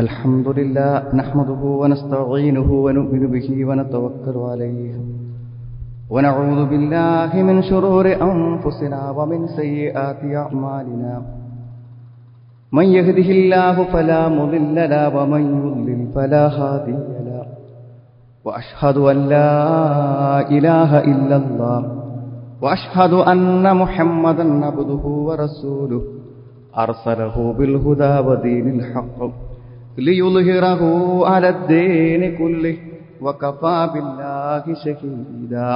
الحمد لله نحمده ونستعينه ونؤمن به ونتوكل عليه ونعوذ بالله من شرور أنفسنا ومن سيئات أعمالنا من يهده الله فلا مضل له ومن يضلل فلا هادي له وأشهد أن لا إله إلا الله وأشهد أن محمدا عبده ورسوله أرسله بالهدى ودين الحق ليظهره على الدين كله وكفى بالله شهيدا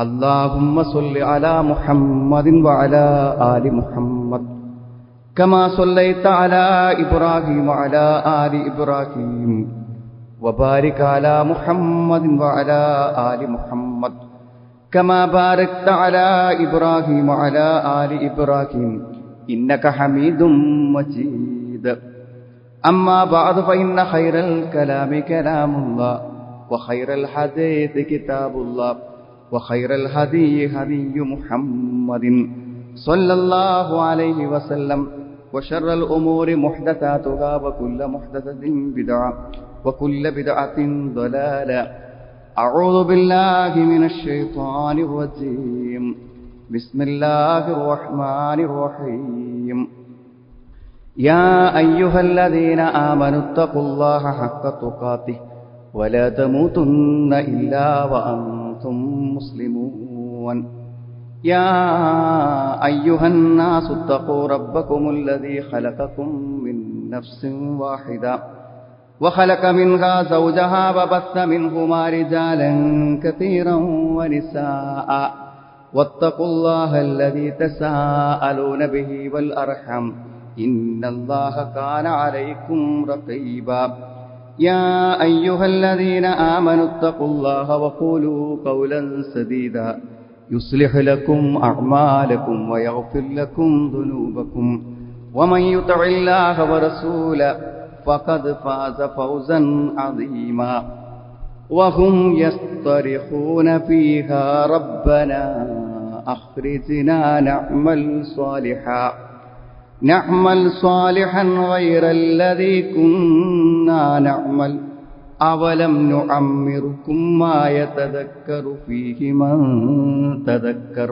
اللهم صل على محمد وعلى آل محمد كما صليت على إبراهيم وعلى آل إبراهيم وبارك على محمد وعلى آل محمد كما باركت على إبراهيم وعلى آل إبراهيم إنك حميد مجيد أما بعد فإن خير الكلام كلام الله وخير الحديث كتاب الله وخير الهدي هدي محمد صلى الله عليه وسلم وشر الأمور محدثاتها وكل محدثة بدعة وكل بدعة ضلالة أعوذ بالله من الشيطان الرجيم بسم الله الرحمن الرحيم يا أيها الذين آمنوا اتقوا الله حق تقاته ولا تموتن إلا وأنتم مسلمون يا أيها الناس اتقوا ربكم الذي خلقكم من نفس واحدة وخلق منها زوجها وبث منهما رجالا كثيرا ونساء واتقوا الله الذي تساءلون به والأرحم إن الله كان عليكم رقيبا يا أيها الذين آمنوا اتقوا الله وقولوا قولا سديدا يصلح لكم أعمالكم ويغفر لكم ذنوبكم ومن يطع الله ورسوله فقد فاز فوزا عظيما وهم يصطرخون فيها ربنا أخرجنا نعمل صالحا غير الذي كنا نعمل أولم نعمركم ما يتذكر فيه من تذكر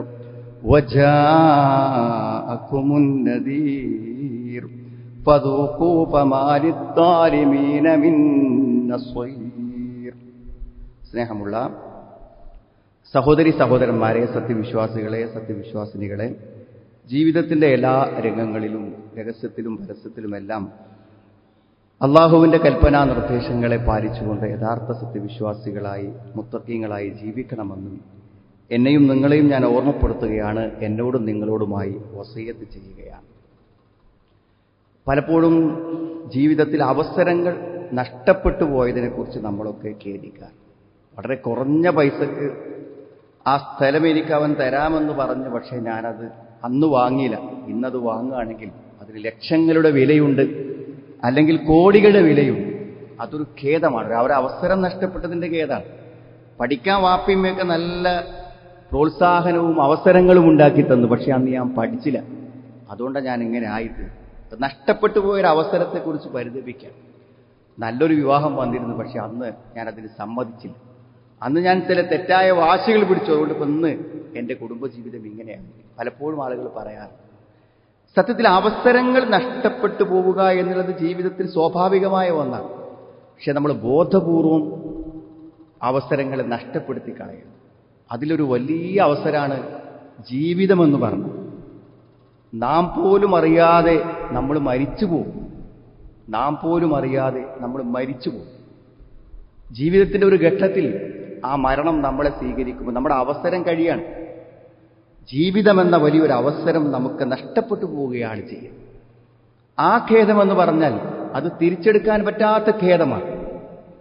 وجاءكم النذير فذوقوا فما للظالمين من نصير. സ്നേഹമുള്ള സഹോദരി സഹോദരന്മാരെ, സത്യവിശ്വാസികളെ, സത്യവിശ്വാസിനികളെ, ജീവിതത്തിൻ്റെ എല്ലാ രംഗങ്ങളിലും രഹസ്യത്തിലും പരസ്യത്തിലുമെല്ലാം അള്ളാഹുവിൻ്റെ കൽപ്പനാ നിർദ്ദേശങ്ങളെ പാലിച്ചുകൊണ്ട് യഥാർത്ഥ സത്യവിശ്വാസികളായി മുത്തഖീങ്ങളായി ജീവിക്കണമെന്നും എന്നെയും നിങ്ങളെയും ഞാൻ ഓർമ്മപ്പെടുത്തുകയാണ്, എന്നോടും നിങ്ങളോടുമായി വസിയത്ത് ചെയ്യുകയാണ്. പലപ്പോഴും ജീവിതത്തിൽ അവസരങ്ങൾ നഷ്ടപ്പെട്ടു പോയതിനെക്കുറിച്ച് നമ്മളൊക്കെ ഖേദിക്കാൻ, വളരെ കുറഞ്ഞ പൈസക്ക് ആ സ്ഥലം എനിക്ക് അവൻ തരാമെന്ന് പറഞ്ഞു, പക്ഷേ ഞാനത് അന്ന് വാങ്ങിയില്ല, ഇന്നത് വാങ്ങുകയാണെങ്കിൽ അതിന് ലക്ഷങ്ങളുടെ വിലയുണ്ട്, അല്ലെങ്കിൽ കോടികളുടെ വിലയുണ്ട്. അതൊരു ഖേദമാണ്, അവസരം നഷ്ടപ്പെട്ടതിൻ്റെ ഖേദമാണ്. പഠിക്കാൻ വാപ്പിയമ്മയൊക്കെ നല്ല പ്രോത്സാഹനവും അവസരങ്ങളും ഉണ്ടാക്കി തന്നു, പക്ഷെ അന്ന് ഞാൻ പഠിച്ചില്ല, അതുകൊണ്ടാണ് ഞാൻ ഇങ്ങനെ ആയിട്ട്. നഷ്ടപ്പെട്ടു പോയൊരു അവസരത്തെക്കുറിച്ച് പരിതപിക്കാം. നല്ലൊരു വിവാഹം വന്നിരുന്നു, പക്ഷെ അന്ന് ഞാനതിന് സമ്മതിച്ചില്ല, അന്ന് ഞാൻ ചില തെറ്റായ വാശികൾ പിടിച്ചു, അതുകൊണ്ട് ഇപ്പം ഇന്ന് എൻ്റെ കുടുംബജീവിതം ഇങ്ങനെയാണ്. പലപ്പോഴും ആളുകൾ പറയാറ്. സത്യത്തിൽ അവസരങ്ങൾ നഷ്ടപ്പെട്ടു പോവുക എന്നുള്ളത് ജീവിതത്തിൽ സ്വാഭാവികമായ ഒന്നാണ്. പക്ഷെ നമ്മൾ ബോധപൂർവം അവസരങ്ങളെ നഷ്ടപ്പെടുത്തി കളയുന്നു. അതിലൊരു വലിയ അവസരമാണ് ജീവിതമെന്ന് പറഞ്ഞത്. നാം പോലും അറിയാതെ നമ്മൾ മരിച്ചു പോകും. ജീവിതത്തിൻ്റെ ഒരു ഘട്ടത്തിൽ ആ മരണം നമ്മളെ സ്വീകരിക്കുമ്പോൾ നമ്മുടെ അവസരം കഴിയാണ്. ജീവിതമെന്ന വലിയൊരു അവസരം നമുക്ക് നഷ്ടപ്പെട്ടു പോവുകയാണ് ചെയ്യുന്നത്. ആ ഖേദമെന്ന് പറഞ്ഞാൽ അത് തിരിച്ചെടുക്കാൻ പറ്റാത്ത ഖേദമാണ്.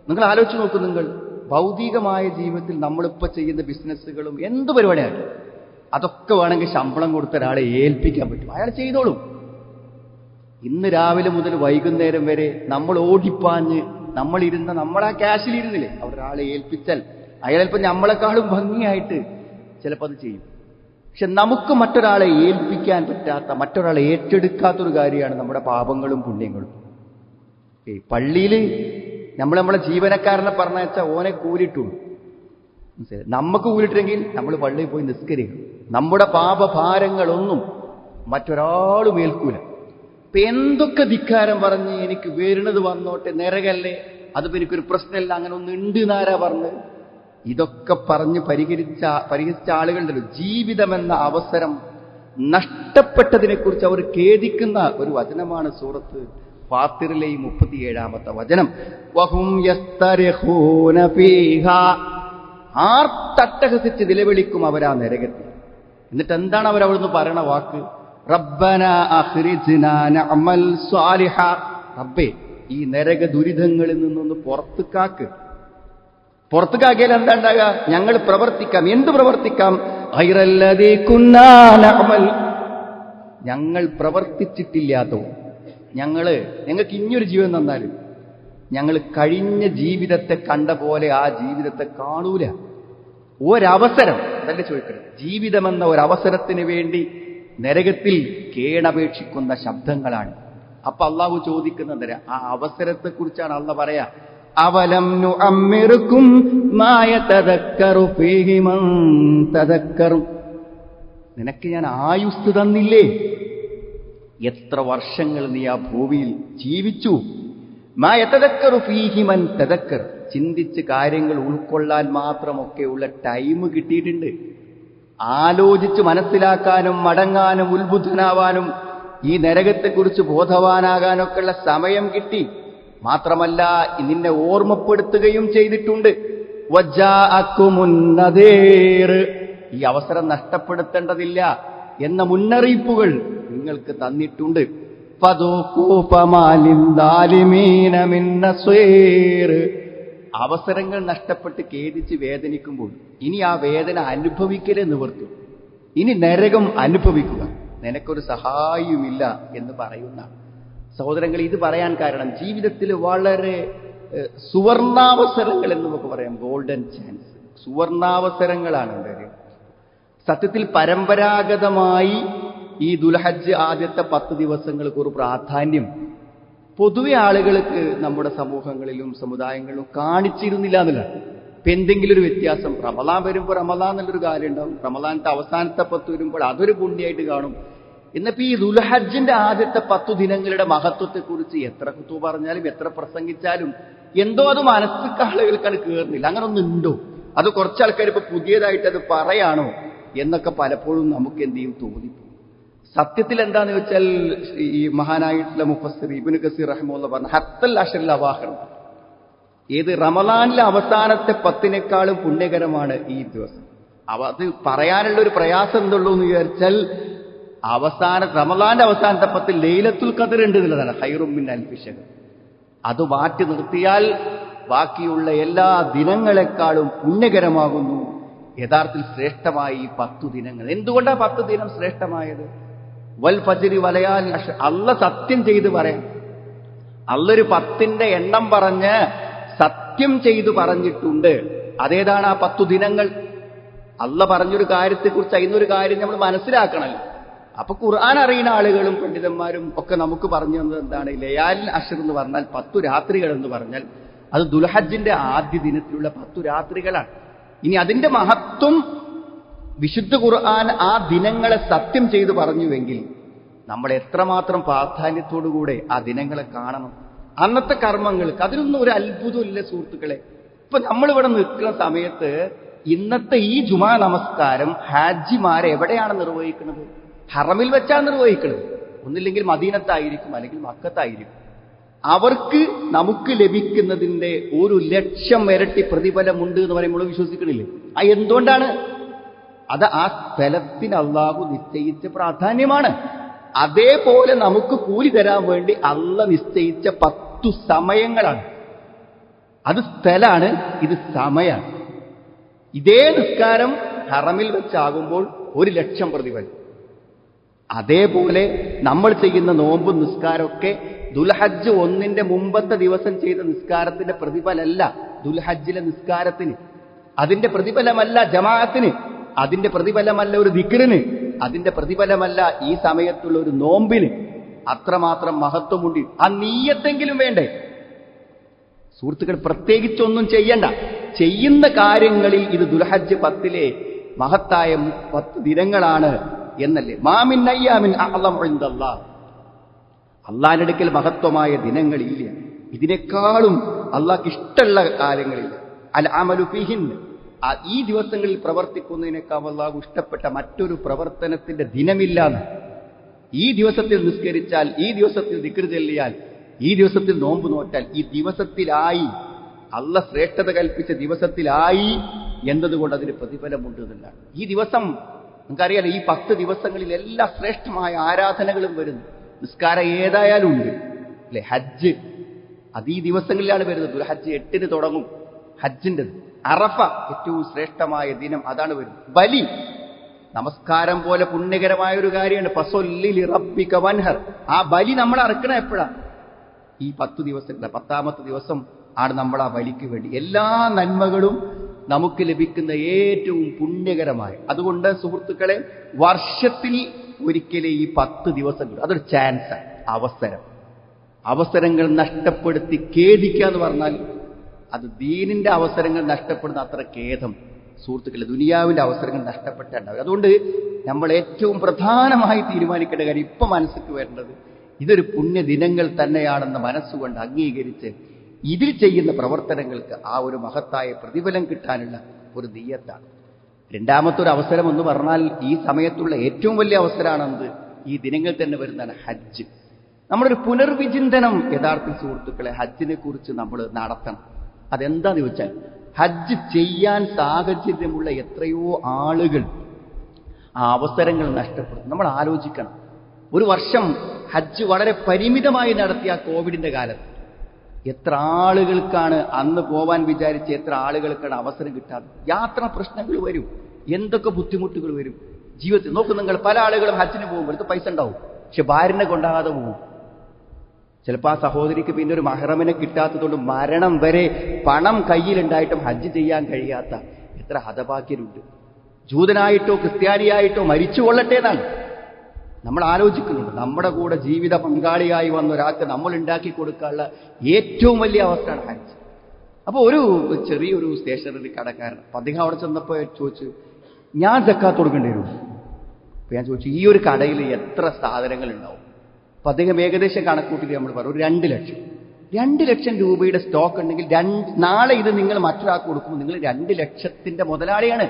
നിങ്ങൾ ആലോചിച്ച് നോക്കൂ, നിങ്ങൾ ഭൗതികമായ ജീവിതത്തിൽ നമ്മളിപ്പോൾ ചെയ്യുന്ന ബിസിനസ്സുകളും എന്ത് പരിപാടിയാണ്, അതൊക്കെ വേണമെങ്കിൽ ശമ്പളം കൊടുത്ത ഒരാളെ ഏൽപ്പിക്കാൻ പറ്റും, അയാൾ ചെയ്തോളും. ഇന്ന് രാവിലെ മുതൽ വൈകുന്നേരം വരെ നമ്മൾ ഓടിപ്പാഞ്ഞ് നമ്മളാ ക്യാഷിലിരുന്നില്ലേ, അവിടെ ഒരാളെ ഏൽപ്പിച്ചാൽ അയാൾ ചിലപ്പോൾ നമ്മളെക്കാളും ഭംഗിയായിട്ട് ചിലപ്പോൾ അത് ചെയ്യും. പക്ഷെ നമുക്ക് മറ്റൊരാളെ ഏൽപ്പിക്കാൻ പറ്റാത്ത, മറ്റൊരാളെ ഏറ്റെടുക്കാത്തൊരു കാര്യമാണ് നമ്മുടെ പാപങ്ങളും പുണ്യങ്ങളും. പള്ളിയിൽ നമ്മളെ ജീവനക്കാരനെ പറഞ്ഞാൽ ഓനെ കൂലിട്ടുള്ളൂ. നമുക്ക് കൂലിട്ടെങ്കിൽ നമ്മൾ പള്ളിയിൽ പോയി നിസ്കരിക്കും. നമ്മുടെ പാപഭാരങ്ങളൊന്നും മറ്റൊരാളും ഏൽക്കൂല. ഇപ്പൊ എന്തൊക്കെ ധിക്കാരം പറഞ്ഞ് എനിക്ക് വരുന്നത് വന്നോട്ടെ, നരകല്ലേ, അതിപ്പോ എനിക്കൊരു പ്രശ്നമല്ല, അങ്ങനെ ഒന്ന് ഉണ്ട് എന്നാരാ പറഞ്ഞ്? ഇതൊക്കെ പറഞ്ഞ് പരിഹരിച്ച ആളുകളുണ്ടല്ലോ. ജീവിതമെന്ന അവസരം നഷ്ടപ്പെട്ടതിനെ കുറിച്ച് അവർ ഖേദിക്കുന്ന ഒരു വചനമാണ് സൂറത്ത് ഫാത്തിറിലെ 37-ാമത്തെ വചനം. വഹും യസ്തരിഖൂന ഫീഹാ, ആർത്തട്ടഹസിച്ച് നിലവിളിക്കും അവരാ നരകത്തിൽ. എന്നിട്ട് എന്താണ് അവരവിടുന്ന് പറയണ വാക്ക്? റബ്ബനാ അഖ്രിജ്നാ നഅമൽ സ്വാലിഹ, റബ്ബേ ഈ നരക ദുരിതങ്ങളിൽ നിന്നൊന്ന് പുറത്തുകാക്കിയാൽ എന്താ ഉണ്ടാകുക? ഞങ്ങൾ പ്രവർത്തിക്കാം. എന്ത് പ്രവർത്തിക്കാം? ഗൈറല്ലദീ കുന്നാ നഅമൽ, ഞങ്ങൾ പ്രവർത്തിച്ചിട്ടില്ലാത്തോ, ഞങ്ങൾക്ക് ഇനിയൊരു ജീവിതം തന്നാലും ഞങ്ങൾ കഴിഞ്ഞ ജീവിതത്തെ കണ്ട പോലെ ആ ജീവിതത്തെ കാണൂല. ഒരവസരം അതല്ലേ ചോദിക്കണം. ജീവിതമെന്ന ഒരവസരത്തിന് വേണ്ടി നരകത്തിൽ കേണപേക്ഷിക്കുന്ന ശബ്ദങ്ങളാണ്. അപ്പൊ അള്ളാഹു ചോദിക്കുന്നത് ആ അവസരത്തെക്കുറിച്ചാണ്. അള്ളാഹ് പറയാ, അവലം നുഅമ്മിറുക്കും മാ യതദക്കറു ഫീഹി മൻ തദക്കറു, നിനക്ക് ഞാൻ ആയുസ് തന്നില്ലേ? എത്ര വർഷങ്ങൾ നീ ആ ഭൂമിയിൽ ജീവിച്ചു. മാ യതദക്കറു ഫീഹി മൻ തദക്കർ, ചിന്തിച്ച് കാര്യങ്ങൾ ഉൾക്കൊള്ളാൻ മാത്രമൊക്കെയുള്ള ടൈം കിട്ടിയിട്ടുണ്ട്. ആലോചിച്ച് മനസ്സിലാക്കാനും മടങ്ങാനും ഉത്ബുദ്ധനാവാനും ഈ നരകത്തെക്കുറിച്ച് ബോധവാനാകാനൊക്കെയുള്ള സമയം കിട്ടി. മാത്രമല്ല നിന്നെ ഓർമ്മപ്പെടുത്തുകയും ചെയ്തിട്ടുണ്ട്. വജാഅകുമുൻ നദീർ, ഈ അവസരം നഷ്ടപ്പെടുത്തേണ്ടതില്ല എന്ന മുന്നറിയിപ്പുകൾ നിങ്ങൾക്ക് തന്നിട്ടുണ്ട്. ഫദൂഖൂ ഫമാ ലിദ്ദാലിമീന മിൻ നസീർ, അവസരങ്ങൾ നഷ്ടപ്പെട്ട് ഖേദിച്ച് വേദനിക്കുമ്പോൾ ഇനി ആ വേദന അനുഭവിക്കലേ നിവർത്തു. ഇനി നരകം അനുഭവിക്കുക, നിനക്കൊരു സഹായവുമില്ല എന്ന് പറയുന്ന സഹോദരങ്ങൾ. ഇത് പറയാൻ കാരണം ജീവിതത്തിൽ വളരെ സുവർണാവസരങ്ങൾ എന്ന് നമുക്ക് പറയാം. ഗോൾഡൻ ചാൻസ്, സുവർണാവസരങ്ങളാണ് ഉണ്ടായത്. സത്യത്തിൽ പരമ്പരാഗതമായി ഈ ദുൽഹജ്ജ് ആദ്യത്തെ 10 ദിവസങ്ങൾക്ക് ഒരു പ്രാധാന്യം പൊതുവെ ആളുകൾക്ക് നമ്മുടെ സമൂഹങ്ങളിലും സമുദായങ്ങളിലും കാണിച്ചിരുന്നില്ല എന്നുള്ളതാണ്. ഇപ്പൊ എന്തെങ്കിലും ഒരു വ്യത്യാസം, റമളാൻ വരുമ്പോൾ റമളാൻ എന്നുള്ളൊരു കാര്യം ഉണ്ടാവും, റമളാനത്തെ അവസാനത്തെ 10 വരുമ്പോൾ അതൊരു പുണ്യായിട്ട് കാണും. എന്നിപ്പോ ഈ ദുൽഹജ്ജിന്റെ ആദ്യത്തെ 10 ദിനങ്ങളുടെ മഹത്വത്തെക്കുറിച്ച് എത്ര കുത്തു പറഞ്ഞാലും എത്ര പ്രസംഗിച്ചാലും എന്തോ അത് മനസ്സിലേക്ക് ആളുകൾക്കാണ് കയറുന്നില്ല. അങ്ങനെ ഒന്നുണ്ടോ? അത് കുറച്ചാൾക്കാർ ഇപ്പൊ പുതിയതായിട്ട് അത് പറയാണോ എന്നൊക്കെ പലപ്പോഴും നമുക്ക് എന്ത് ചെയ്യും തോന്നിപ്പോ. സത്യത്തിൽ എന്താന്ന് വെച്ചാൽ ഈ മഹാനായിട്ടുള്ള മുഫസ്സിർ ഇബ്നു കസീർ റഹിമഹുല്ലാഹ് പറഞ്ഞ ഹത്തൽ അശ്റിൽ അവാഖിർ, ഏത് റമളാനിലെ അവസാനത്തെ 10-നേക്കാളും പുണ്യകരമാണ് ഈ ദിവസം. അത് പറയാനുള്ള ഒരു പ്രയാസം എന്തുള്ളൂ എന്ന് വിചാരിച്ചാൽ റമളാന്റെ അവസാനത്തെ 10 ലൈലത്തുൽ ഖദർ ഉണ്ട് എന്നുള്ളതാണ്. ഖൈറും മിൻ അൽഫി ശഹർ. അത് മാറ്റി നിർത്തിയാൽ ബാക്കിയുള്ള എല്ലാ ദിനങ്ങളെക്കാളും പുണ്യകരമാകുന്നു, യഥാർത്ഥത്തിൽ ശ്രേഷ്ഠമായി ഈ 10 ദിനങ്ങൾ. എന്തുകൊണ്ടാണ് 10 ദിനം ശ്രേഷ്ഠമായത്? വൽ ഫജ്രി വലയാൽ അശ്ർ, അള്ള സത്യം ചെയ്ത് പറയാം. അള്ളൊരു 10ന്റെ എണ്ണം പറഞ്ഞ് സത്യം ചെയ്തു പറഞ്ഞിട്ടുണ്ട്. അതേതാണ് ആ 10 ദിനങ്ങൾ? അള്ള പറഞ്ഞൊരു കാര്യത്തെക്കുറിച്ച് അതിനൊരു കാര്യം നമ്മൾ മനസ്സിലാക്കണമല്ലോ. അപ്പൊ ഖുർആൻ അറിയുന്ന ആളുകളും പണ്ഡിതന്മാരും ഒക്കെ നമുക്ക് പറഞ്ഞു തന്നത് എന്താണ്? ലയാലിൻ അശ്ർ എന്ന് പറഞ്ഞാൽ 10 രാത്രികൾ എന്ന് പറഞ്ഞാൽ അത് ദുൽഹജ്ജിന്റെ ആദ്യ ദിനത്തിലുള്ള 10 രാത്രികളാണ്. ഇനി അതിന്റെ മഹത്വം വിശുദ്ധ ഖുർആൻ ആ ദിനങ്ങളെ സത്യം ചെയ്തു പറഞ്ഞുവെങ്കിൽ നമ്മൾ എത്രമാത്രം പ്രാധാന്യത്തോടുകൂടെ ആ ദിനങ്ങളെ കാണണം. അന്നത്തെ കർമ്മങ്ങൾക്ക് അതിനൊന്നും ഒരു അത്ഭുതമില്ല സുഹൃത്തുക്കളെ. ഇപ്പൊ നമ്മളിവിടെ നിൽക്കുന്ന സമയത്ത് ഇന്നത്തെ ഈ ജുമാ നമസ്കാരം ഹാജിമാരെ എവിടെയാണ് നിർവഹിക്കുന്നത്? ഹറമിൽ വെച്ചാണ് നിർവഹിക്കുന്നത്. ഒന്നില്ലെങ്കിൽ മദീനത്തായിരിക്കും, അല്ലെങ്കിൽ മക്കത്തായിരിക്കും. അവർക്ക് നമുക്ക് ലഭിക്കുന്നതിന്റെ 1,00,000 ഇരട്ടി പ്രതിഫലമുണ്ട് എന്ന് പറയുമ്പോൾ വിശ്വസിക്കണില്ലേ? ആ എന്തുകൊണ്ടാണ്? അത് ആ സ്ഥലത്തിന് അള്ളാഹു നിശ്ചയിച്ച പ്രാധാന്യമാണ്. അതേപോലെ നമുക്ക് കൂലി തരാൻ വേണ്ടി അള്ള നിശ്ചയിച്ച 10 സമയങ്ങളാണ്. അത് സ്ഥലാണ്, ഇത് സമയമാണ്. ഇതേ നിസ്കാരം ഹറമിൽ വെച്ചാകുമ്പോൾ 1,00,000 പ്രതിഫലം. അതേപോലെ നമ്മൾ ചെയ്യുന്ന നോമ്പും നിസ്കാരമൊക്കെ ദുൽഹജ്ജ് 1ന്റെ മുമ്പത്തെ ദിവസം ചെയ്ത നിസ്കാരത്തിന്റെ പ്രതിഫലമല്ല ദുൽഹജ്ജിലെ നിസ്കാരത്തിന്, അതിന്റെ പ്രതിഫലമല്ല ജമാഅത്തിന്, അതിന്റെ പ്രതിഫലമല്ല ഒരു ദിക്റിന്, അതിന്റെ പ്രതിഫലമല്ല ഈ സമയത്തുള്ള ഒരു നോമ്പിന്. അത്രമാത്രം മഹത്വമുണ്ട്. ആ നീയത്തെങ്കിലും വേണ്ടേ? സുഹൃത്തുക്കൾ, പ്രത്യേകിച്ചൊന്നും ചെയ്യണ്ട. ചെയ്യുന്ന കാര്യങ്ങളിൽ ഇത് ദുൽഹജ്ജ് 10 മഹത്തായ 10 ദിനങ്ങളാണ് എന്നല്ലേ. മാമിൻ അയ്യാമിൻ അഅ്ളമു ഇൻദല്ലാഹ്, അള്ളാഹിന്റെ അടുക്കൽ മഹത്വമായ ദിനങ്ങളില്ല, ഇതിനേക്കാളും അള്ളാഹ്ക്ക് ഇഷ്ടമുള്ള കാര്യങ്ങളില്ല. അൽ അമലു ഫീഹിൻ, ഈ ദിവസങ്ങളിൽ പ്രവർത്തിക്കുന്നതിനേക്കാൾ അള്ളാഹു ഇഷ്ടപ്പെട്ട മറ്റൊരു പ്രവർത്തനത്തിന്റെ ദിനമില്ലാന്ന്. ഈ ദിവസത്തിൽ നിസ്കരിച്ചാൽ, ഈ ദിവസത്തിൽ ദിക്ർ ചൊല്ലിയാൽ, ഈ ദിവസത്തിൽ നോമ്പ് നോറ്റാൽ, ഈ ദിവസത്തിലായി, അള്ളാഹ് ശ്രേഷ്ഠത കൽപ്പിച്ച ദിവസത്തിലായി എന്നതുകൊണ്ട് അതിന് പ്രതിഫലമുണ്ട് എന്നല്ല. ഈ ദിവസം നമുക്കറിയാലോ, ഈ 10 ദിവസങ്ങളിൽ എല്ലാ ശ്രേഷ്ഠമായ ആരാധനകളും വരുന്നു. നിസ്കാരം ഏതായാലും ഉണ്ട് അല്ലെ. ഹജ്ജ് അത് ഈ ദിവസങ്ങളിലാണ് വരുന്നത്. ദുൽഹജ്ജ് 8 തുടങ്ങും ഹജ്ജിന്റെ. അറഫ ഏറ്റവും ശ്രേഷ്ഠമായ ദിനം, അതാണ് വരുന്നത്. ബലി നമസ്കാരം പോലെ പുണ്യകരമായ ഒരു കാര്യമാണ്. ഫസല്ലി ലിറബ്ബിക വൻഹർ, ആ ബലി നമ്മൾ അറക്കണ എപ്പോഴാ? ഈ 10 ദിവസത്തില 10ാമത്തെ ദിവസം ആണ് നമ്മൾ ആ ബലിക്ക് വേണ്ടി. എല്ലാ നന്മകളും നമുക്ക് ലഭിക്കുന്ന ഏറ്റവും പുണ്യകരമായ. അതുകൊണ്ട് സുഹൃത്തുക്കളെ, വർഷത്തിൽ ഒരിക്കലേ ഈ 10 ദിവസം കിട്ടും. അതൊരു ചാൻസാണ്, അവസരങ്ങൾ നഷ്ടപ്പെടുത്തി ഖേദിക്കുക എന്ന് പറഞ്ഞാൽ അത് ദീനിന്റെ അവസരങ്ങൾ നഷ്ടപ്പെടുന്ന അത്ര ഖേദം സുഹൃത്തുക്കളെ, ദുനിയാവിന്റെ അവസരങ്ങൾ നഷ്ടപ്പെട്ടുണ്ടാവും. അതുകൊണ്ട് നമ്മൾ ഏറ്റവും പ്രധാനമായി തീരുമാനിക്കേണ്ട കാര്യം, ഇപ്പൊ മനസ്സിക്ക് വരേണ്ടത്, ഇതൊരു പുണ്യദിനങ്ങൾ തന്നെയാണെന്ന് മനസ്സുകൊണ്ട് അംഗീകരിച്ച് ഇതിൽ ചെയ്യുന്ന പ്രവർത്തനങ്ങൾക്ക് ആ ഒരു മഹത്തായ പ്രതിഫലം കിട്ടാനുള്ള ഒരു നിയ്യത്താണ്. രണ്ടാമത്തെ ഒരു അവസരം എന്ന് പറഞ്ഞാൽ, ഈ സമയത്തുള്ള ഏറ്റവും വലിയ അവസരമാണെന്ത്, ഈ ദിനങ്ങൾ തന്നെ വരുന്നതാണ് ഹജ്ജ്. നമ്മളൊരു പുനർവിചിന്തനം യഥാർത്ഥ സുഹൃത്തുക്കളെ ഹജ്ജിനെ കുറിച്ച് നമ്മൾ നടത്തണം. അതെന്താന്ന് ചോദിച്ചാൽ, ഹജ്ജ് ചെയ്യാൻ സാഹചര്യമുള്ള എത്രയോ ആളുകൾ ആ അവസരങ്ങൾ നഷ്ടപ്പെടും. നമ്മൾ ആലോചിക്കണം. ഒരു വർഷം ഹജ്ജ് വളരെ പരിമിതമായി നടത്തിയ കോവിഡിന്റെ കാലത്ത് എത്ര ആളുകൾക്കാണ് അന്ന് പോവാൻ വിചാരിച്ച് എത്ര ആളുകൾക്കാണ് അവസരം കിട്ടാതെ? യാത്രാ പ്രശ്നങ്ങൾ വരും, എന്തൊക്കെ ബുദ്ധിമുട്ടുകൾ വരും ജീവിതത്തിൽ. നോക്കൂ നിങ്ങൾ, പല ആളുകളും ഹജ്ജിന് പോകുമ്പോഴത്തെ പൈസ ഉണ്ടാവും, പക്ഷെ ഭാര്യനെ കൊണ്ടാകാതെ പോകും. ചിലപ്പോൾ ആ സഹോദരിക്ക് പിന്നെ ഒരു മഹ്റമിനെ കിട്ടാത്തതുകൊണ്ട് മരണം വരെ പണം കയ്യിലുണ്ടായിട്ടും ഹജ്ജ് ചെയ്യാൻ കഴിയാത്ത എത്ര ഹതഭാഗ്യരുണ്ട്. ജൂതനായിട്ടോ ക്രിസ്ത്യാനിയായിട്ടോ മരിച്ചു കൊള്ളട്ടെ എന്നാണ് നമ്മൾ ആലോചിക്കുന്നുണ്ട്. നമ്മുടെ കൂടെ ജീവിത പങ്കാളിയായി വന്ന ഒരാൾക്ക് നമ്മൾ ഉണ്ടാക്കി കൊടുക്കാനുള്ള ഏറ്റവും വലിയ അവസ്ഥയാണ് ഹജ്ജ്. അപ്പോൾ ഒരു ചെറിയൊരു സ്റ്റേഷനറി കടക്കാരൻ, അപ്പം അദ്ദേഹം അവിടെ ചെന്നപ്പോൾ ചോദിച്ചു, ഞാൻ സക്കാത്ത് കൊടുക്കേണ്ടി വരും. അപ്പം ഞാൻ ചോദിച്ചു, ഈ ഒരു കടയിൽ എത്ര സാധനങ്ങൾ ഉണ്ടാവും? അപ്പം അദ്ദേഹം ഏകദേശം കണക്കൂട്ടിൽ നമ്മൾ പറഞ്ഞു, ഒരു 2 ലക്ഷം. 2 ലക്ഷം രൂപയുടെ സ്റ്റോക്ക് ഉണ്ടെങ്കിൽ നാളെ ഇത് നിങ്ങൾ മറ്റൊരാൾക്ക് കൊടുക്കുമ്പോൾ നിങ്ങൾ 2 ലക്ഷത്തിന്റെ മുതലാളിയാണ്.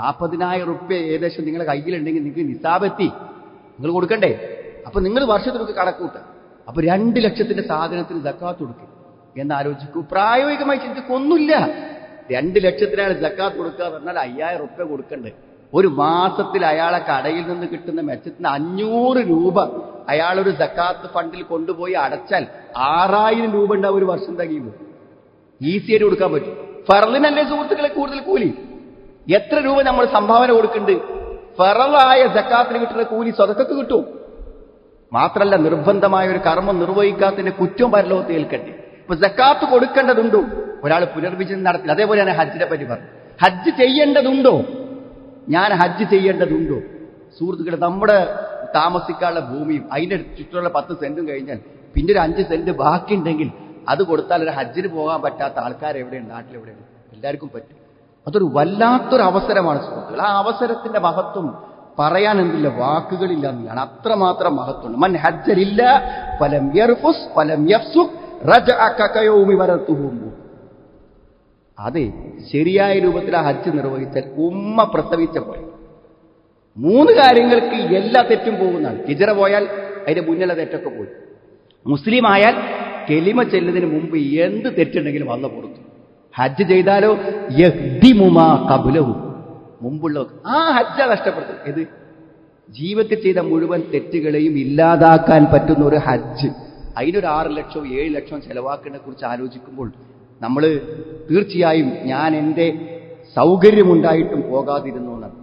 40,000 റുപ്യ ഏകദേശം നിങ്ങളുടെ കയ്യിലുണ്ടെങ്കിൽ നിങ്ങൾക്ക് നിസാബെത്തി നിങ്ങൾ കൊടുക്കണ്ടേ? അപ്പൊ നിങ്ങൾ വർഷത്തിലൊക്കെ കണക്കൂട്ടുക. അപ്പൊ 2 ലക്ഷത്തിന്റെ സാധനത്തിന് സക്കാത്ത് കൊടുക്കുക എന്നാലോചിക്കൂ. പ്രായോഗികമായി ചിന്തിക്കൊന്നുമില്ല. 2 ലക്ഷത്തിനാണ് സക്കാത്ത് കൊടുക്കുക എന്ന് പറഞ്ഞാൽ 5,000 റുപ്യ കൊടുക്കണ്ടേ? ഒരു മാസത്തിൽ അയാളെ കടയിൽ നിന്ന് കിട്ടുന്ന മെച്ചത്തിന് 500 രൂപ അയാളൊരു സക്കാത്ത് ഫണ്ടിൽ കൊണ്ടുപോയി അടച്ചാൽ 6,000 രൂപ ഉണ്ടാവും ഒരു വർഷം തികയുമ്പോൾ. ഈസിയായിട്ട് കൊടുക്കാൻ പറ്റും. ഫർളിനല്ലേ സുഹൃത്തുക്കളെ കൂടുതൽ കൂലി? എത്ര രൂപ നമ്മൾ സംഭാവന കൊടുക്കുന്നുണ്ട്? ഫറളായ സക്കാത്തിന് കിട്ടുന്ന കൂലി സ്വതക്കത്ത് കിട്ടും. മാത്രമല്ല, നിർബന്ധമായ ഒരു കർമ്മം നിർവഹിക്കാത്തതിന്റെ കുറ്റവും പരലോകത്ത് ഏൽക്കട്ടെ. ഇപ്പൊ സക്കാത്ത് കൊടുക്കേണ്ടതുണ്ടോ? ഒരാൾ പുനർവിചിന്തനം നടത്തില്ല. അതേപോലെയാണ് ഹജ്ജിനെ പറ്റി പറഞ്ഞു. ഹജ്ജ് ചെയ്യേണ്ടതുണ്ടോ? ഞാൻ ഹജ്ജ് ചെയ്യേണ്ടതുണ്ടോ? സുഹൃത്തുക്കളെ, നമ്മുടെ താമസിക്കാനുള്ള ഭൂമിയും അതിന്റെ ചുറ്റുമുള്ള 10 സെന്റും കഴിഞ്ഞാൽ പിന്നെ ഒരു 5 സെന്റ് ബാക്കിയുണ്ടെങ്കിൽ അത് കൊടുത്താൽ ഒരു ഹജ്ജിന് പോകാൻ പറ്റാത്ത ആൾക്കാർ എവിടെയാണ്? നാട്ടിലെവിടെയാണ്? എല്ലാവർക്കും പറ്റും. അതൊരു വല്ലാത്തൊരു അവസരമാണ് സുഹൃത്തുക്കൾ. ആ അവസരത്തിന്റെ മഹത്വം പറയാൻ എന്തില്ല, വാക്കുകളില്ല എന്നാണ്. അത്രമാത്രം മഹത്വമുണ്ട്. മൻ ഹജ്ജലില്ല ഫലം യർഫുസ് ഫലം യഫ്സുഖ് റജഅ കയൗമി വലതുഹു. അതെ, ശരിയായ രൂപത്തിൽ ആ ഹജ്ജ് നിർവഹിച്ചാൽ ഉമ്മ പ്രസവിച്ച പോലെ. 3 കാര്യങ്ങൾക്ക് എല്ലാ തെറ്റും പോകുന്നതാണ്. ഹിജറ പോയാൽ അതിന്റെ മുന്നിലെ തെറ്റൊക്കെ പോയി. മുസ്ലിം ആയാൽ കെലിമ ചെല്ലുന്നതിന് മുമ്പ് എന്ത് തെറ്റുണ്ടെങ്കിലും അള്ളാഹ് പുറത്തു. ഹജ്ജ് ചെയ്താലോ യഹ്ദിമുമാ ഖബ്ലഹു, മുമ്പുള്ള ആ ഹജ്ജ നഷ്ടപ്പെടുത്തും. ഇത് ജീവിതത്തിൽ ചെയ്ത മുഴുവൻ തെറ്റുകളെയും ഇല്ലാതാക്കാൻ പറ്റുന്ന ഒരു ഹജ്ജ്. അതിനൊരു 6 ലക്ഷവും 7 ലക്ഷവും ചെലവാക്കുന്നതിനെ കുറിച്ച് ആലോചിക്കുമ്പോൾ നമ്മൾ തീർച്ചയായും ഞാൻ എൻ്റെ സൗകര്യമുണ്ടായിട്ടും പോകാതിരുന്നു എന്നാണ്.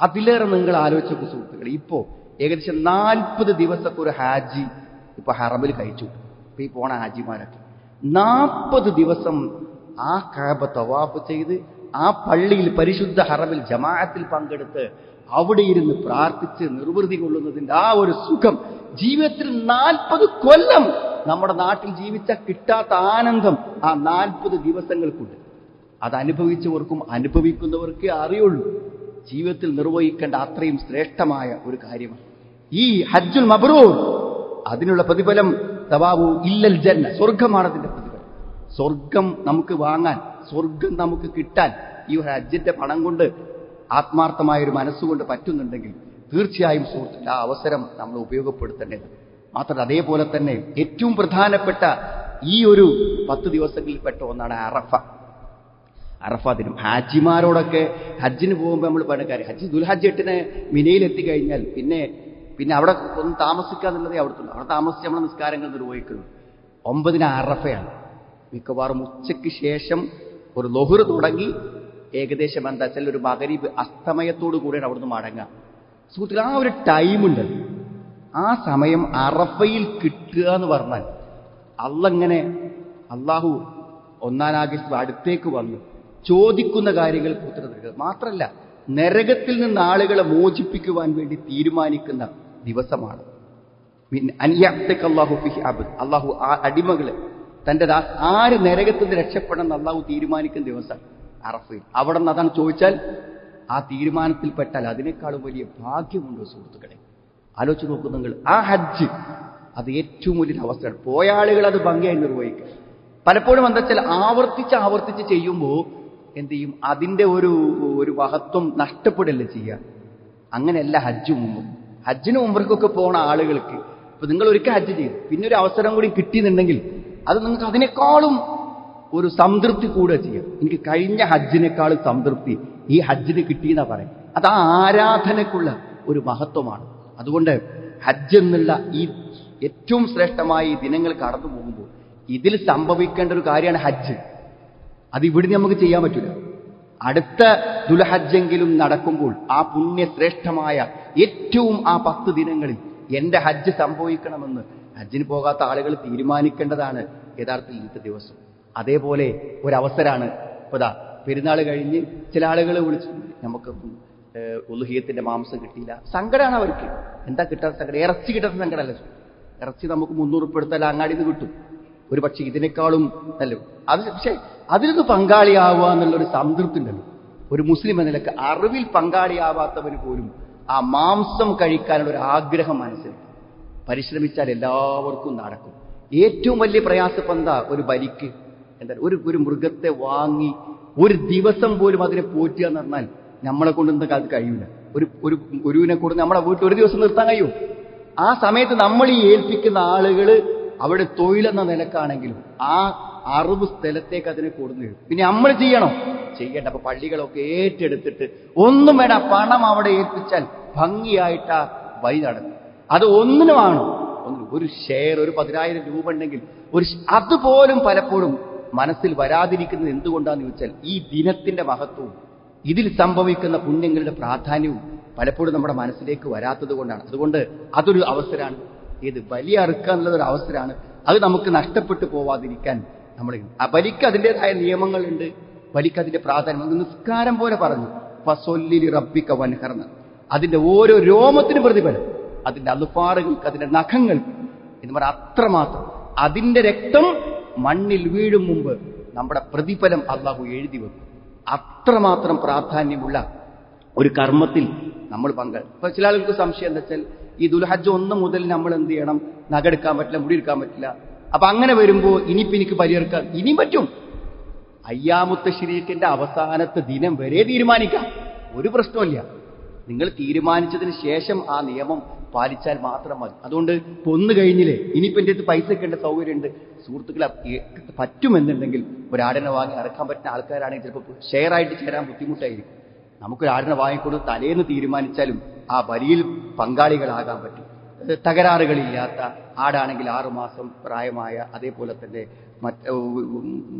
അതിലേറെ നിങ്ങൾ ആലോചിച്ച സുഹൃത്തുക്കൾ, ഇപ്പോ ഏകദേശം 40 ദിവസമൊക്കെ ഒരു ഹാജി ഇപ്പൊ ഹറമിൽ കഴിച്ചു. ഇപ്പൊ ഈ പോണ ഹാജിമാരൊക്കെ 40 ദിവസം ആ കഅബ തവാഫ് ചെയ്ത് ആ പള്ളിയിൽ പരിശുദ്ധ ഹറമിൽ ജമാഅത്തിൽ പങ്കെടുത്ത് അവിടെ ഇരുന്ന് പ്രാർത്ഥിച്ച് നിർവൃതി കൊള്ളുന്നതിന്റെ ആ ഒരു സുഖം ജീവിതത്തിൽ 40 കൊല്ലം നമ്മുടെ നാട്ടിൽ ജീവിച്ച കിട്ടാത്ത ആനന്ദം ആ 40 ദിവസങ്ങൾക്കുണ്ട്. അത് അനുഭവിച്ചവർക്കും അനുഭവിക്കുന്നവർക്കേ അറിയുള്ളൂ. ജീവിതത്തിൽ നിർവഹിക്കേണ്ട അത്രയും ശ്രേഷ്ഠമായ ഒരു കാര്യമാണ് ഈ ഹജ്ജുൽ മബ്രൂർ. അതിനുള്ള പ്രതിഫലം തവാബു ഇല്ലൽ ജന്ന, സ്വർഗമാണ് അതിന്റെ പ്രതിഫലം. സ്വർഗം നമുക്ക് വാങ്ങാൻ, സ്വർഗം നമുക്ക് കിട്ടാൻ ഈ ഒരു ഹജ്ജിന്റെ പണം കൊണ്ട് ആത്മാർത്ഥമായ ഒരു മനസ്സുകൊണ്ട് പറ്റുന്നുണ്ടെങ്കിൽ തീർച്ചയായും സുഹൃത്തുക്കളെ ആ അവസരം നമ്മൾ ഉപയോഗപ്പെടുത്തേണ്ടത്. മാത്രമല്ല അതേപോലെ തന്നെ ഏറ്റവും പ്രധാനപ്പെട്ട ഈ ഒരു 10 ദിവസങ്ങളിൽപ്പെട്ട ഒന്നാണ് അറഫ ദിനം. ഹാജിമാരോടൊക്കെ ഹജ്ജിന് പോകുമ്പോൾ നമ്മൾ പറഞ്ഞ കാര്യം, ഹജ്ജ് ദുൽഹജ്ജ് 8-ന് മിനയിലെത്തിക്കഴിഞ്ഞാൽ പിന്നെ അവിടെ ഒന്നും താമസിക്കാന്നുള്ളതേ അവിടെ താമസിച്ച് നമ്മളെ നിസ്കാരങ്ങൾ നിർവഹിക്കുന്നു. 9-ന് അറഫയാണ്. മിക്കവാറും ഉച്ചയ്ക്ക് ശേഷം ഒരു ളുഹ്ർ തുടങ്ങി ഏകദേശം എന്താ വെച്ചാൽ ഒരു മഗ്‌രിബ് അസ്തമയത്തോടു കൂടിയാണ് അവിടുന്ന് മടങ്ങുക. സുഹൃത്തുക്കളെ ആ ഒരു ടൈമുണ്ട്, ആ സമയം അറഫയിൽ കിട്ടുക എന്ന് പറഞ്ഞാൽ അള്ളാഹു 1-ാം ആഗസ്റ്റ് അടുത്തേക്ക് വന്നു ചോദിക്കുന്ന കാര്യങ്ങൾക്ക് ഉത്തരം നൽകുക മാത്രമല്ല നരകത്തിൽ നിന്ന് ആളുകളെ മോചിപ്പിക്കുവാൻ വേണ്ടി തീരുമാനിക്കുന്ന ദിവസമാണ്. അള്ളാഹു ആ അടിമകള് തന്റെ ആര് നരകത്തിൽ നിന്ന് രക്ഷപ്പെടണം അള്ളാഹു തീരുമാനിക്കുന്ന ദിവസം അറഫയിൽ. അവിടെ നിന്ന് അതാണ് ചോദിച്ചാൽ ആ തീരുമാനത്തിൽപ്പെട്ടാൽ അതിനേക്കാളും വലിയ ഭാഗ്യമുണ്ടോ സുഹൃത്തുക്കളെ? ആലോചിച്ച് നോക്കൂ നിങ്ങൾ. ആ ഹജ്ജ് അത് ഏറ്റവും വലിയ അവസ്ഥയാണ്. പോയ ആളുകൾ അത് ഭംഗിയായി നിർവഹിക്കുക. പലപ്പോഴും എന്താ വെച്ചാൽ ആവർത്തിച്ച് ചെയ്യുമ്പോൾ എന്ത് ചെയ്യും, അതിന്റെ ഒരു മഹത്വം നഷ്ടപ്പെടല്ലേ ചെയ്യുക. അങ്ങനെയല്ല ഹജ്ജിന് മുമ്പർക്കൊക്കെ പോണ ആളുകൾക്ക് ഇപ്പൊ നിങ്ങൾ ഒരിക്കൽ ഹജ്ജ് ചെയ്തു പിന്നെ ഒരു അവസരം കൂടി കിട്ടിയെന്നുണ്ടെങ്കിൽ അത് നിങ്ങൾക്ക് അതിനേക്കാളും ഒരു സംതൃപ്തി കൂടെ ചെയ്യാം. എനിക്ക് കഴിഞ്ഞ ഹജ്ജിനേക്കാളും സംതൃപ്തി ഈ ഹജ്ജിന് കിട്ടിയെന്നാ പറയും. അത് ആ ആരാധനക്കുള്ള ഒരു മഹത്വമാണ്. അതുകൊണ്ട് ഹജ്ജ് എന്നുള്ള ഈ ഏറ്റവും ശ്രേഷ്ഠമായ ഈ ദിനങ്ങൾ കടന്നു പോകുമ്പോൾ ഇതിൽ സംഭവിക്കേണ്ട ഒരു കാര്യമാണ് ഹജ്ജ്. അത് ഇവിടുന്ന് നമുക്ക് ചെയ്യാൻ പറ്റില്ല. അടുത്ത ദുൽഹജ്ജെങ്കിലും നടക്കുമ്പോൾ ആ പുണ്യശ്രേഷ്ഠമായ ഏറ്റവും ആ 10 ദിനങ്ങളിൽ എന്റെ ഹജ്ജ് സംഭവിക്കണമെന്ന് ഹജ്ജിന് പോകാത്ത ആളുകൾ തീരുമാനിക്കേണ്ടതാണ് യഥാർത്ഥത്തിൽ ഇന്നത്തെ ദിവസം. അതേപോലെ ഒരവസരമാണ് ഇപ്പതാ പെരുന്നാൾ കഴിഞ്ഞ് ചില ആളുകൾ വിളിച്ചു, നമുക്ക് ഉളുഹിയത്തിന്റെ മാംസം കിട്ടിയില്ല. സങ്കടമാണ് അവർക്ക്. എന്താ കിട്ടാത്ത സങ്കടം? ഇറച്ചി കിട്ടാത്ത സങ്കടമല്ല. ഇറച്ചി നമുക്ക് 300 ഉറുപ്പിക എടുത്താൽ അങ്ങാടിയിൽ നിന്ന് കിട്ടും. ഒരു പക്ഷേ ഇതിനേക്കാളും നല്ല പക്ഷെ അതിലൊന്ന് പങ്കാളിയാവുക എന്നുള്ളൊരു സംതൃപ്തി ഉണ്ടല്ലോ. ഒരു മുസ്ലിം എന്ന നിലക്ക് അറിവിൽ പങ്കാളിയാവാത്തവന് പോലും ആ മാംസം കഴിക്കാനുള്ള ഒരു ആഗ്രഹം മനസ്സിൽ പരിശ്രമിച്ചാൽ എല്ലാവർക്കും നടക്കും. ഏറ്റവും വലിയ പ്രയാസം എന്താ? ഒരു ബലിക്ക് എന്താ ഒരു മൃഗത്തെ വാങ്ങി ഒരു ദിവസം പോലും അതിനെ പോറ്റുക എന്ന് പറഞ്ഞാൽ നമ്മളെ കൊണ്ട് അത് കഴിയില്ല. ഒരു ഗുരുവിനെ കൊണ്ട് നമ്മളെ വീട്ടിൽ ഒരു ദിവസം നിർത്താൻ കഴിയും. ആ സമയത്ത് നമ്മൾ ഈ ഏൽപ്പിക്കുന്ന ആളുകൾ അവിടെ തൊഴിലെന്ന നിലക്കാണെങ്കിലും ആ അറിവ് സ്ഥലത്തേക്ക് അതിനെ കൊടുന്നു. പിന്നെ നമ്മൾ ചെയ്യണ്ട. അപ്പൊ പള്ളികളൊക്കെ ഏറ്റെടുത്തിട്ട് ഒന്നും വേണ്ട, പണം അവിടെ ഏൽപ്പിച്ചാൽ ഭംഗിയായിട്ട് ആ വഴി നടക്കും. അത് ഒന്നിനുമാണോ ഒരു ഷെയർ, ഒരു 10,000 രൂപ ഉണ്ടെങ്കിൽ അതുപോലും പലപ്പോഴും മനസ്സിൽ വരാതിരിക്കുന്നത് എന്തുകൊണ്ടാന്ന് ചോദിച്ചാൽ ഈ ദിനത്തിന്റെ മഹത്വവും ഇതിൽ സംഭവിക്കുന്ന പുണ്യങ്ങളുടെ പ്രാധാന്യവും പലപ്പോഴും നമ്മുടെ മനസ്സിലേക്ക് വരാത്തത് കൊണ്ടാണ്. അതുകൊണ്ട് അതൊരു അവസരമാണ്. ബലി അറുക്കുക എന്നുള്ളതൊരു അവസരമാണ്. അത് നമുക്ക് നഷ്ടപ്പെട്ടു പോവാതിരിക്കാൻ നമ്മൾ ആ ബലിക്ക് അതിൻ്റെതായ നിയമങ്ങളുണ്ട്. ബലിക്ക് അതിന്റെ പ്രാധാന്യം നിസ്കാരം പോലെ പറഞ്ഞു. ഫസൊല്ലിലി റബ്ബിക വൻഹർന്ന്, അതിന്റെ ഓരോ രോമത്തിനും പ്രതിഫലം, അതിന്റെ അലുഫാറുകൾക്ക്, അതിന്റെ നഖങ്ങൾക്ക് എന്ന് പറഞ്ഞാൽ അത്രമാത്രം അതിന്റെ രക്തം മണ്ണിൽ വീഴും മുമ്പ് നമ്മുടെ പ്രതിഫലം അള്ളാഹു എഴുതി വെക്കും. അത്രമാത്രം പ്രാധാന്യമുള്ള ഒരു കർമ്മത്തിൽ നമ്മൾ പങ്കാളി. ഇപ്പൊ ചില ആളുകൾക്ക് സംശയം എന്താ വെച്ചാൽ ഈ ദുൽഹജ്ജ് 1 മുതൽ നമ്മൾ എന്ത് ചെയ്യണം? നഖെടുക്കാൻ പറ്റില്ല, മുടിയെടുക്കാൻ പറ്റില്ല. അപ്പൊ അങ്ങനെ വരുമ്പോ ഇനിയിപ്പോ എനിക്ക് പരിഹരിക്കാൻ ഇനിയും പറ്റും. അയ്യാമുത്ത ശരീരത്തിന്റെ അവസാനത്തെ ദിനം വരെ തീരുമാനിക്കാം, ഒരു പ്രശ്നമില്ല. നിങ്ങൾ തീരുമാനിച്ചതിന് ശേഷം ആ നിയമം പാലിച്ചാൽ മാത്രം മതി. അതുകൊണ്ട് പൊന്നു കഴിഞ്ഞില്ലേ, ഇനിയിപ്പോ എൻ്റെ അടുത്ത് പൈസ ഒക്കെ സൗകര്യമുണ്ട്, സുഹൃത്തുക്കളെ പറ്റുമെന്നുണ്ടെങ്കിൽ ഒരാടിനെ വാങ്ങി അറക്കാൻ പറ്റുന്ന ആൾക്കാരാണെങ്കിൽ ചിലപ്പോൾ ഷെയർ ആയിട്ട് ചേരാൻ ബുദ്ധിമുട്ടായിരിക്കും. നമുക്കൊരാടിനെ വാങ്ങിക്കൊണ്ട് തലേന്ന് തീരുമാനിച്ചാലും ആ ബലിയിൽ പങ്കാളികളാകാൻ പറ്റും. തകരാറുകളില്ലാത്ത ആടാണെങ്കിൽ 6 മാസം പ്രായമായ, അതേപോലെ തന്നെ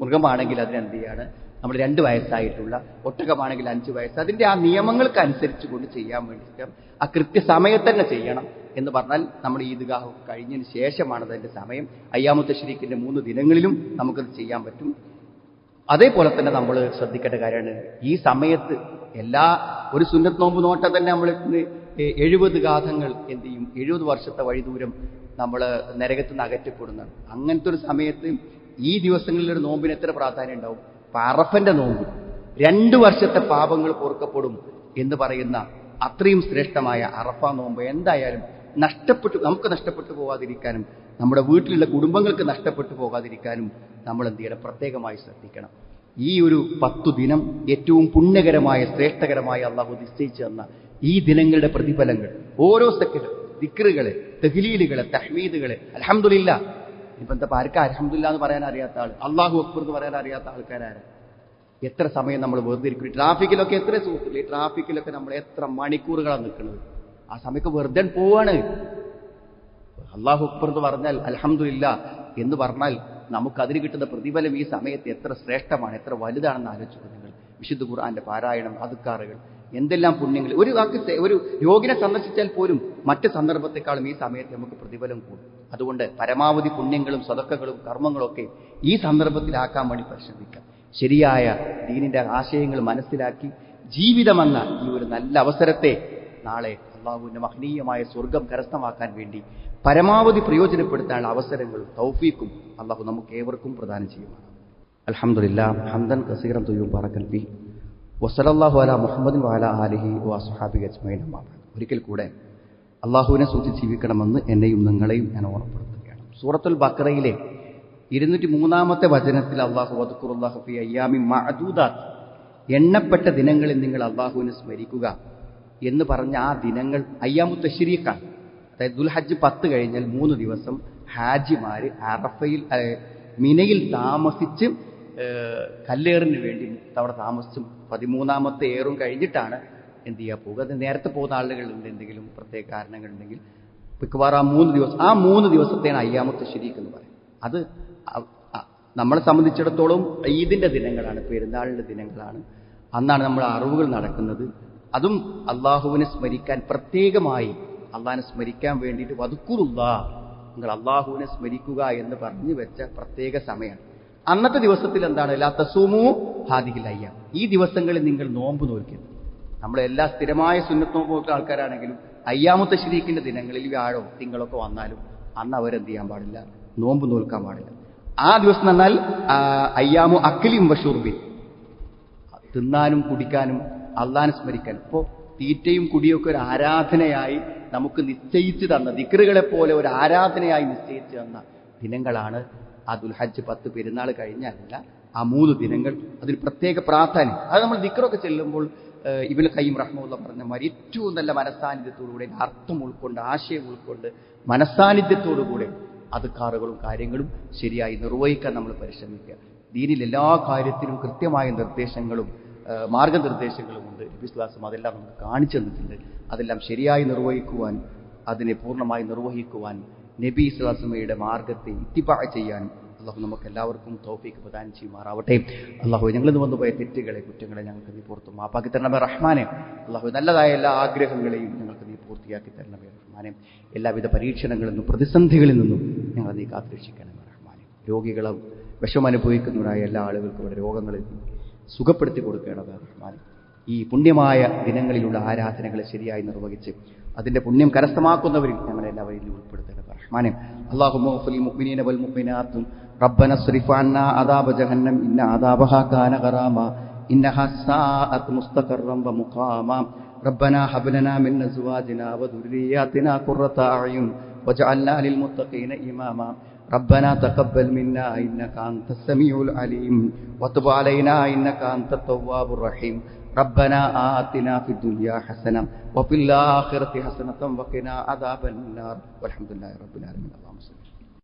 മൃഗമാണെങ്കിൽ അതിനെന്ത് ചെയ്യാണ്, നമ്മൾ 2 വയസ്സായിട്ടുള്ള, ഒട്ടകമാണെങ്കിൽ 5 വയസ്സ്, അതിന്റെ ആ നിയമങ്ങൾക്ക് അനുസരിച്ച് കൊണ്ട് ചെയ്യാൻ വേണ്ടിയിട്ട് ആ കൃത്യസമയത്ത് തന്നെ ചെയ്യണം. എന്ന് പറഞ്ഞാൽ നമ്മൾ ഈദ്ഗാഹ് കഴിഞ്ഞതിന് ശേഷമാണ് അതിന്റെ സമയം. അയ്യാമുത്ത ശരീക്കിന്റെ 3 ദിനങ്ങളിലും നമുക്കത് ചെയ്യാൻ പറ്റും. അതേപോലെ തന്നെ നമ്മൾ ശ്രദ്ധിക്കേണ്ട കാര്യമാണ് ഈ സമയത്ത് ഒരു സുന്നത്ത് നോമ്പ് നോട്ടാൽ തന്നെ നമ്മൾ 70 ഗാഥങ്ങൾ എന്ത് ചെയ്യും, 70 വർഷത്തെ വഴിദൂരം നമ്മൾ നരകത്ത് നിന്ന് അകറ്റപ്പെടുന്നതാണ്. അങ്ങനത്തെ ഒരു സമയത്ത് ഈ ദിവസങ്ങളിലൊരു നോമ്പിന് എത്ര പ്രാധാന്യം ഉണ്ടാവും? അറഫന്റെ നോമ്പ് 2 വർഷത്തെ പാപങ്ങൾ പൊറുക്കപ്പെടും എന്ന് പറയുന്ന അത്രയും ശ്രേഷ്ഠമായ അറഫ നോമ്പ് എന്തായാലും നമുക്ക് നഷ്ടപ്പെട്ടു പോകാതിരിക്കാനും നമ്മുടെ വീട്ടിലുള്ള കുടുംബങ്ങൾക്ക് നഷ്ടപ്പെട്ടു പോകാതിരിക്കാനും നമ്മൾ എന്ത് ചെയ്യണം? പ്രത്യേകമായി ശ്രദ്ധിക്കണം. ഈ ഒരു 10 ദിനം ഏറ്റവും പുണ്യകരമായ ശ്രേഷ്ഠകരമായ അള്ളാഹു നിശ്ചയിച്ചു തന്ന ഈ ദിനങ്ങളുടെ പ്രതിഫലങ്ങൾ ഓരോ സെക്കൻഡ് ദിക്റുകള്, തഹ്ലീലുകള്, തഹ്മീദുകള്, അൽഹംദുലില്ലാ. ഇപ്പം എന്താ ആർക്കാ അൽഹംദുലില്ലാ എന്ന് പറയാൻ അറിയാത്ത ആൾ, അള്ളാഹു അക്ബർ എന്ന് പറയാൻ അറിയാത്ത ആൾക്കാരാണ്. എത്ര സമയം നമ്മൾ വെറുതെ ഇരിക്കും. ട്രാഫിക്കിലൊക്കെ എത്ര സുഹൃത്തുക്കളെ, ഈ ട്രാഫിക്കിലൊക്കെ നമ്മൾ എത്ര മണിക്കൂറുകളാണ് നിൽക്കുന്നത്. ആ സമയത്ത് വെറുതെ പോവാണ്. അള്ളാഹു അക്ബർ എന്ന് പറഞ്ഞാൽ, അൽഹംദുലില്ലാ എന്ന് പറഞ്ഞാൽ നമുക്കതിന് കിട്ടുന്ന പ്രതിഫലം ഈ സമയത്ത് എത്ര ശ്രേഷ്ഠമാണ്, എത്ര വലുതാണെന്ന് ആലോചിക്കുക നിങ്ങൾ. വിശുദ്ധ ഖുർആന്റെ പാരായണം, അദ്കാറുകൾ, എന്തെല്ലാം പുണ്യങ്ങൾ. ഒരു രോഗിനെ സന്ദർശിച്ചാൽ പോലും മറ്റ് സന്ദർഭത്തെക്കാളും ഈ സമയത്ത് നമുക്ക് പ്രതിഫലം കൂടും. അതുകൊണ്ട് പരമാവധി പുണ്യങ്ങളും സദഖകളും കർമ്മങ്ങളും ഒക്കെ ഈ സന്ദർഭത്തിലാക്കാൻ വേണ്ടി പരിശ്രമിക്കാം. ശരിയായ ദീനിന്റെ ആശയങ്ങൾ മനസ്സിലാക്കി ജീവിതമെന്ന ഈ ഒരു നല്ല അവസരത്തെ നാളെ അള്ളാഹുവിന്റെ മഹനീയമായ സ്വർഗം കരസ്ഥമാക്കാൻ വേണ്ടി പരമാവധി പ്രയോജനപ്പെടുത്താനുള്ള അവസരങ്ങളും തൗഫീഖും അള്ളാഹു നമുക്ക് ഏവർക്കും പ്രദാനം ചെയ്യുമാണ്. അൽഹംദുലില്ലാഹ് ഹംദൻ കസീറൻ തയ്യിബൻ ബാറകൻ ഫീഹി വസല്ലല്ലാഹു അലാ മുഹമ്മദിൻ വഅലാ ആലിഹി വഅസ്ഹാബിഹി അജ്മഈൻ. ഒരിക്കൽ കൂടെ അള്ളാഹുവിനെ സൂക്ഷിച്ച് ജീവിക്കണമെന്ന് എന്നെയും നിങ്ങളെയും ഞാൻ ഓർമ്മപ്പെടുത്തുകയാണ്. സൂറത്തുൽ ബഖറയിലെ 203-ാമത്തെ വചനത്തിൽ അള്ളാഹു വദ്കുറുല്ലാഹ ഫീ അയ്യാമിൻ മഅദൂദാത്ത്, എണ്ണപ്പെട്ട ദിനങ്ങളിൽ നിങ്ങൾ അള്ളാഹുവിനെ സ്മരിക്കുക എന്ന് പറഞ്ഞ ആ ദിനങ്ങൾ അയ്യാമു തശ്രീഖാണ്. അതായത് ദുൽഹജ്ജ് 10 കഴിഞ്ഞാൽ 3 ദിവസം ഹാജിമാര് അറഫയിൽ മിനയിൽ താമസിച്ച് കല്ലേറിന് വേണ്ടി അവിടെ താമസിച്ചും 13-ാമത്തെ ഏറും കഴിഞ്ഞിട്ടാണ് എന്ത് ചെയ്യാൻ പോകുക. അത് നേരത്തെ പോകുന്ന ആളുകളുണ്ട്, എന്തെങ്കിലും പ്രത്യേക കാരണങ്ങളുണ്ടെങ്കിൽ മിക്കവാറും ആ 3 ദിവസത്തെയാണ് അയ്യാമു തശ്രീഖ് എന്ന് പറയും. അത് നമ്മളെ സംബന്ധിച്ചിടത്തോളം ഈദിന്റെ ദിനങ്ങളാണ്, പെരുന്നാളിന്റെ ദിനങ്ങളാണ്. അന്നാണ് നമ്മൾ അറിവുകൾ നടക്കുന്നത്. അതും അള്ളാഹുവിനെ സ്മരിക്കാൻ പ്രത്യേകമായി അള്ളാഹിനെ സ്മരിക്കാൻ വേണ്ടിയിട്ട് വദ്കുറുല്ലാഹ്, നിങ്ങൾ അള്ളാഹുവിനെ സ്മരിക്കുക എന്ന് പറഞ്ഞു വെച്ച പ്രത്യേക സമയമാണ്. അന്നത്തെ ദിവസത്തിൽ എന്താണ്? ലാ തസൂമു ഹാദിഹിൽ അയ്യാം, ഈ ദിവസങ്ങളിൽ നിങ്ങൾ നോമ്പ് നോൽക്കരുത്. നമ്മളെല്ലാ സ്ഥിരമായ സുന്നത്ത് നോമ്പ് നോക്കുന്ന ആൾക്കാരാണെങ്കിലും അയ്യാമു തശ്രീഖിന്റെ ദിനങ്ങളിൽ വ്യാഴോ തിങ്കളൊക്കെ വന്നാലും അന്ന് അവരെന്ത് ചെയ്യാൻ പാടില്ല? നോമ്പ് നോൽക്കാൻ പാടില്ല. ആ ദിവസം എന്നാൽ അയ്യാമു അക്ലിം വശുർബിൻ, തിന്നാനും കുടിക്കാനും അള്ളാഹിനെ സ്മരിക്കാൻ. ഇപ്പോൾ തീറ്റയും കുടിയൊക്കെ ഒരു ആരാധനയായി നമുക്ക് നിശ്ചയിച്ചു തന്ന, ദിക്റുകളെ പോലെ ഒരു ആരാധനയായി നിശ്ചയിച്ചു തന്ന ദിനങ്ങളാണ് ആ ദുൽഹജ്ജ് 10 പെരുന്നാൾ കഴിഞ്ഞല്ല ആ 3 ദിനങ്ങൾ. അതിൽ പ്രത്യേക പ്രാധാന്യം. അത് നമ്മൾ ദിക്റൊക്കെ ചെല്ലുമ്പോൾ ഇബ്നുൽ ഖയ്യിം റഹ്മത്തുള്ളാഹി പറഞ്ഞ മാതിരി ഏറ്റവും നല്ല മനസ്സാന്നിധ്യത്തോടുകൂടെ, അർത്ഥം ഉൾക്കൊണ്ട്, ആശയം ഉൾക്കൊണ്ട്, മനസ്സാന്നിധ്യത്തോടുകൂടെ അദ്കാറുകളും കാര്യങ്ങളും ശരിയായി നിർവഹിക്കാൻ നമ്മൾ പരിശ്രമിക്കുക. ദീനിൽ എല്ലാ കാര്യത്തിലും കൃത്യമായ നിർദ്ദേശങ്ങളും മാർഗനിർദ്ദേശങ്ങളുമുണ്ട്. നബി സ്വല്ലല്ലാഹു അലൈഹി വസല്ലം അതെല്ലാം നമുക്ക് കാണിച്ചു തന്നിട്ടുണ്ട്. അതെല്ലാം ശരിയായി നിർവഹിക്കുവാൻ, അതിനെ പൂർണ്ണമായി നിർവഹിക്കുവാൻ, നബി സ്വല്ലല്ലാഹു അലൈഹി വസല്ലമയുടെ മാർഗത്തെ ഇത്തിബാ ചെയ്യാനും അള്ളാഹു നമുക്ക് എല്ലാവർക്കും തൗഫീഖ് പ്രദാനം ചെയ്യുമാറാവട്ടെ. അള്ളാഹു ഞങ്ങളിൽ നിന്ന് വന്നുപോയ തെറ്റുകളെ, കുറ്റങ്ങളെ ഞങ്ങൾക്ക് നീ പുറത്തു മാപ്പാക്കി തരണമേ റഹ്മാനെ. അള്ളാഹു നല്ലതായ എല്ലാ ആഗ്രഹങ്ങളെയും ഞങ്ങൾക്ക് നീ പൂർത്തിയാക്കി തരണമേ റഹ്മാനെ. എല്ലാവിധ പരീക്ഷണങ്ങളിൽ നിന്നും പ്രതിസന്ധികളിൽ നിന്നും ഞങ്ങളെ നീ കാത്തുരക്ഷിക്കണമേ റഹ്മാനെ. രോഗികളും വിഷമനുഭവിക്കുന്നവരായ എല്ലാ ആളുകൾക്കും അവരുടെ രോഗങ്ങളെ സുഖപ്പെടുത്തി കൊടുക്കണമേ റഹ്മാനെ. ഈ പുണ്യമായ ദിനങ്ങളിലുള്ള ആരാധനകളെ ശരിയായി നിർവഹിച്ച് അതിന്റെ പുണ്യം കരസ്ഥമാക്കുന്നവരിൽ ഞങ്ങളെല്ലാവരെയും ഉൾപ്പെടുത്തണമേ റഹ്മാനെ. അല്ലാഹുമ്മ ഗ്ഫിർ ലിൽ മുഅ്മിനീന വൽ മുഅ്മിനാത്ത് റബ്ബന സ്രിഫ് അന്നാ അദാബ ജഹന്നം ഇന്ന അദാബഹാ കാന ഗറാമ ഇന്നഹാ സാഅത് മുസ്തഖറൻ വ മുഖാമ റബ്ബന ഹബ് ലനാ മിൻ അസ്വാജിനാ വ ദുർരിയ്യാതിനാ ഖുർറത അഅ്യുൻ വജഅൽനാ ലിൽ മുത്തഖീന ഇമാമ ربنا تقبل منا إنك أنت السميع العليم وتب علينا إنك أنت التواب الرحيم ربنا آتنا في الدنيا حسنة وفي الآخرة حسنة وقنا عذاب النار والحمد لله رب العالمين. اللهم صل